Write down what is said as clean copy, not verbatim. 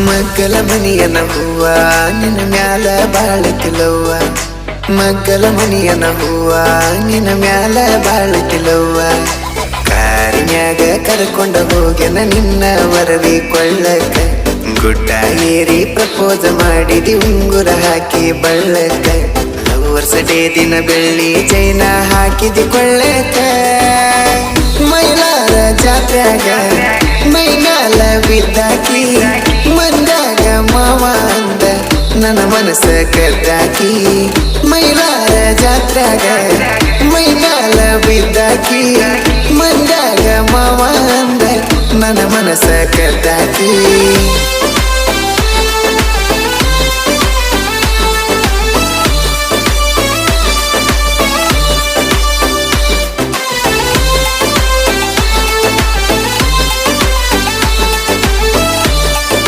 ಮಗ್ಗಲ ಮನಿಯನ ಹೂವ ನಿನ್ನ ಮ್ಯಾಲ ಬಾಳತಿಲವ್ವ ಮಗ್ಗಲ ಮನಿಯನ ಹೂವ ನಿನ್ನ ಮ್ಯಾಲ ಬಾಳತಿಲವ್ವ ಕಾರಿನ್ಯಾಗ ಕರ್ಕೊಂಡ ಹೋಗ್ಯನ ನಿನ್ನ ವರದಿ ಕೊಳ್ಳಕ ಗುಡ್ಡ ಏರಿ ಪ್ರಪೋಸ್ ಮಾಡಿದಿ ಉಂಗುರ ಹಾಕಿ ಬಳ್ಳಕ ಲವರ್ಸ್ ಡೇ ದಿನ ಬೆಳ್ಳಿ ಚೈನ ಹಾಕಿದಿ ಕೊಳ್ಳಕ ಮೈಲಾರ ಜಾತ್ರ್ಯಾಗ ಮೈನಾಲ ಬಿದ್ದಾಕಿ ಮಂದಾಗ ಮಾವ ಅಂದ ನನ್ನ ಮನಸ್ಸ ಕದ್ದಾಕಿ ಮೈಲಾರ ಜಾತ್ರ್ಯಾಗ ಮೈನಾಲ ಬಿದ್ದಾಕಿ ಮಂದಾಗ ಮಾವ ಅಂದ ನನ್ನ ಮನಸ್ಸ ಕದ್ದಾಕಿ